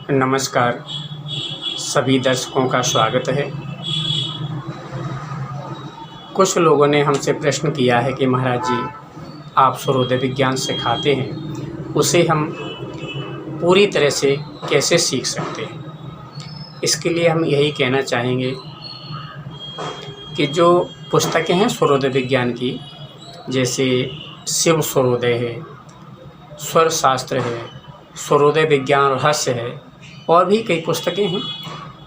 नमस्कार, सभी दर्शकों का स्वागत है। कुछ लोगों ने हमसे प्रश्न किया है कि महाराज जी, आप सूर्योदय विज्ञान सिखाते हैं, उसे हम पूरी तरह से कैसे सीख सकते हैं। इसके लिए हम यही कहना चाहेंगे कि जो पुस्तकें हैं सूर्योदय विज्ञान की, जैसे शिव सूर्योदय है, स्वर शास्त्र है, सूर्योदय विज्ञान रहस्य है, और भी कई पुस्तकें हैं,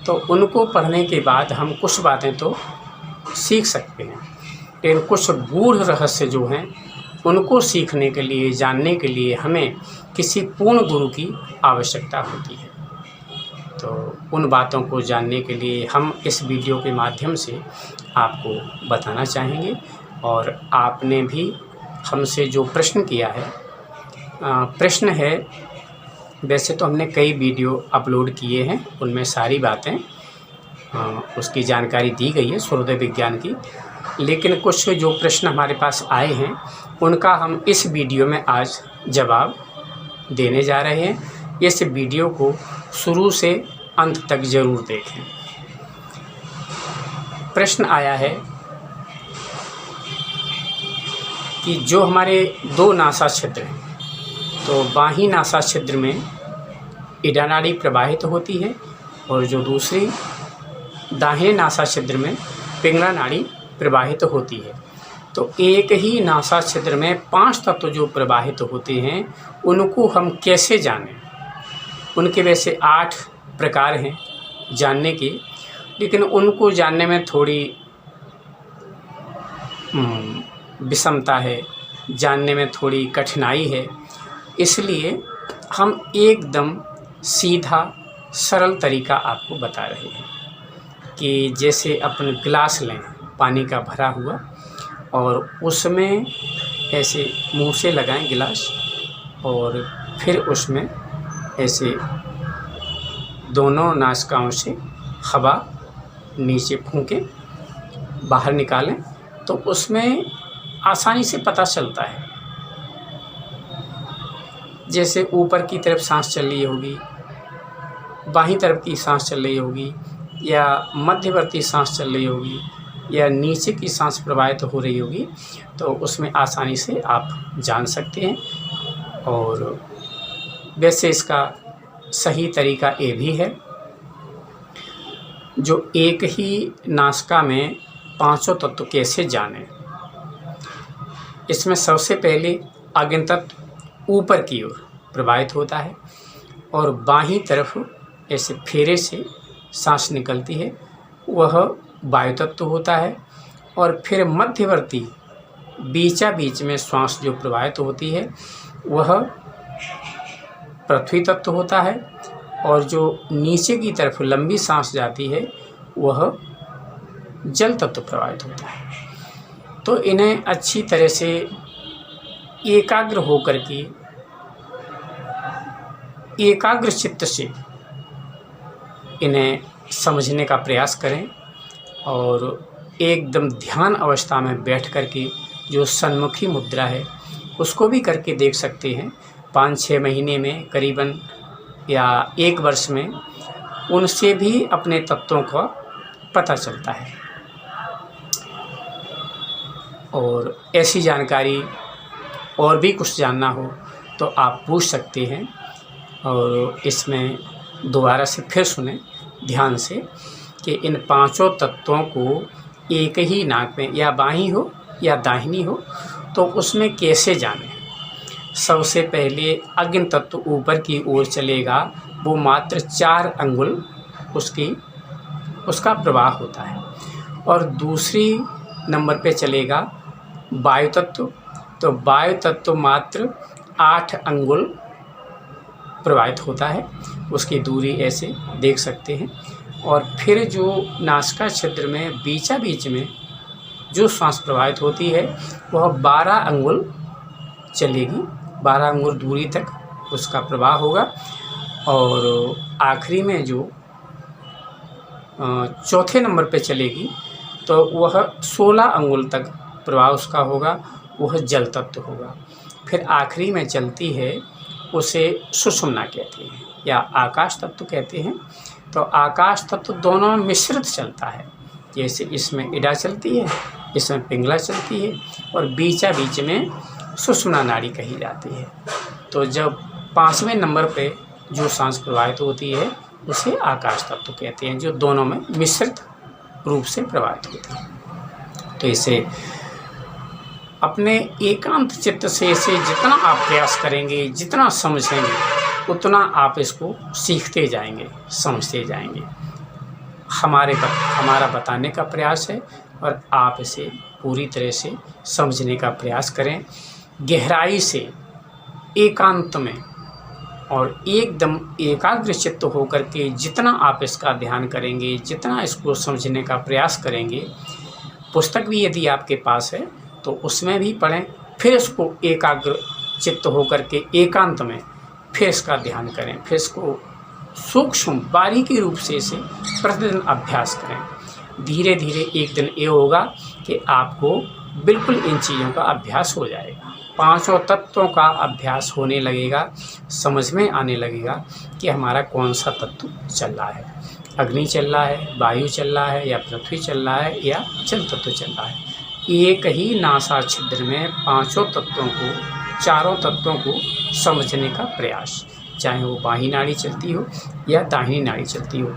तो उनको पढ़ने के बाद हम कुछ बातें तो सीख सकते हैं, लेकिन कुछ गूढ़ रहस्य जो हैं उनको सीखने के लिए, जानने के लिए हमें किसी पूर्ण गुरु की आवश्यकता होती है। तो उन बातों को जानने के लिए हम इस वीडियो के माध्यम से आपको बताना चाहेंगे। और आपने भी हमसे जो प्रश्न किया है, प्रश्न है, वैसे तो हमने कई वीडियो अपलोड किए हैं, उनमें सारी बातें उसकी जानकारी दी गई है सूर्योदय विज्ञान की, लेकिन कुछ जो प्रश्न हमारे पास आए हैं उनका हम इस वीडियो में आज जवाब देने जा रहे हैं। इस वीडियो को शुरू से अंत तक ज़रूर देखें। प्रश्न आया है कि जो हमारे दो नासा छिद्र हैं, तो बाहीं नासा छिद्र में इड़ा नाड़ी प्रवाहित होती है और जो दूसरी दाहिने नासा छिद्र में पिंगला नाड़ी प्रवाहित होती है। तो एक ही नासा छिद्र में 5 तत्व जो प्रवाहित होते हैं उनको हम कैसे जानें। उनके वैसे 8 प्रकार हैं जानने के, लेकिन उनको जानने में थोड़ी विषमता है, जानने में थोड़ी कठिनाई है। इसलिए हम एकदम सीधा सरल तरीका आपको बता रहे हैं कि जैसे अपन गिलास लें पानी का भरा हुआ और उसमें ऐसे मुंह से लगाएं गिलास, और फिर उसमें ऐसे दोनों नासिकाओं से हवा नीचे फूंकें, बाहर निकालें, तो उसमें आसानी से पता चलता है। जैसे ऊपर की तरफ सांस चल रही होगी, बाहीं तरफ की सांस चल रही होगी, या मध्यवर्ती सांस चल रही होगी, या नीचे की सांस प्रवाहित हो रही होगी, तो उसमें आसानी से आप जान सकते हैं। और वैसे इसका सही तरीका ये भी है, जो एक ही नासिका में 5 तत्व कैसे जानें। इसमें सबसे पहले अग्नि तत्व ऊपर की ओर प्रवाहित होता है और बाहीं तरफ ऐसे फेरे से सांस निकलती है, वह वायु तत्व होता है। और फिर मध्यवर्ती बीचा बीच में श्वास जो प्रवाहित होती है वह पृथ्वी तत्व होता है, और जो नीचे की तरफ लंबी सांस जाती है वह जल तत्व प्रवाहित होता है। तो इन्हें अच्छी तरह से एकाग्र होकर के, एकाग्र चित्त से इन्हें समझने का प्रयास करें, और एकदम ध्यान अवस्था में बैठ कर के जो सन्मुखी मुद्रा है उसको भी करके देख सकते हैं। 5-6 महीने में करीबन, या 1 वर्ष में, उनसे भी अपने तत्वों का पता चलता है। और ऐसी जानकारी और भी कुछ जानना हो तो आप पूछ सकते हैं, और इसमें दोबारा से फिर सुने ध्यान से कि इन 5 तत्वों को एक ही नाक में, या बाहीं हो या दाहिनी हो, तो उसमें कैसे जानें। सबसे पहले अग्नि तत्व ऊपर की ओर चलेगा, वो मात्र 4 अंगुल उसका प्रवाह होता है। और दूसरी नंबर पे चलेगा वायु तत्व, तो वायु तत्व मात्र 8 अंगुल प्रवाहित होता है, उसकी दूरी ऐसे देख सकते हैं। और फिर जो नासिका छिद्र में बीचा बीच में जो श्वास प्रवाहित होती है वह 12 अंगुल चलेगी, 12 अंगुल दूरी तक उसका प्रवाह होगा। और आखिरी में जो चौथे नंबर पे चलेगी तो वह 16 अंगुल तक प्रवाह उसका होगा, वह जल तत्व होगा। फिर आखिरी में चलती है, उसे सुषुम्ना कहते हैं। या आकाश तत्व कहते हैं। तो आकाश तत्व दोनों में मिश्रित चलता है। जैसे इसमें इड़ा चलती है, इसमें पिंगला चलती है और बीचा बीच में सुषुम्ना नाड़ी कही जाती है। तो जब 5वें नंबर पे जो सांस प्रवाहित होती है उसे आकाश तत्व कहते हैं, जो दोनों में मिश्रित रूप से प्रवाहित होती है। तो इसे अपने एकांत चित्त से इसे जितना आप प्रयास करेंगे, जितना समझेंगे, उतना आप इसको सीखते जाएंगे, समझते जाएंगे। हमारा बताने का प्रयास है और आप इसे पूरी तरह से समझने का प्रयास करें, गहराई से, एकांत में और एकदम एकाग्र चित्त होकर के जितना आप इसका ध्यान करेंगे, जितना इसको समझने का प्रयास करेंगे। पुस्तक भी यदि आपके पास है तो उसमें भी पढ़ें, फिर इसको एकाग्र चित्त होकर के एकांत में फिर इसका ध्यान करें, फिर इसको सूक्ष्म बारीकी रूप से इसे प्रतिदिन अभ्यास करें। धीरे धीरे एक दिन ये होगा कि आपको बिल्कुल इन चीज़ों का अभ्यास हो जाएगा, 5 तत्वों का अभ्यास होने लगेगा, समझ में आने लगेगा कि हमारा कौन सा तत्व चल रहा है, अग्नि चल रहा है, वायु चल रहा है, या पृथ्वी चल रहा है, या जल तत्व चल रहा है। एक ही नासा छिद्र में 5 तत्वों को, 4 तत्वों को समझने का प्रयास, चाहे वो बाहीं नाड़ी चलती हो या दाहिनी नाड़ी चलती हो।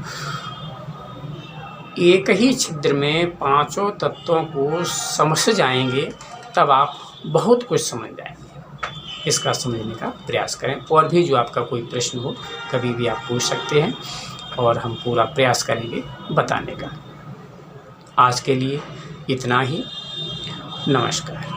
एक ही छिद्र में 5 तत्वों को समझ जाएंगे तब आप बहुत कुछ समझ जाएंगे। इसका समझने का प्रयास करें। और भी जो आपका कोई प्रश्न हो कभी भी आप पूछ सकते हैं और हम पूरा प्रयास करेंगे बताने का। आज के लिए इतना ही। नमस्कार।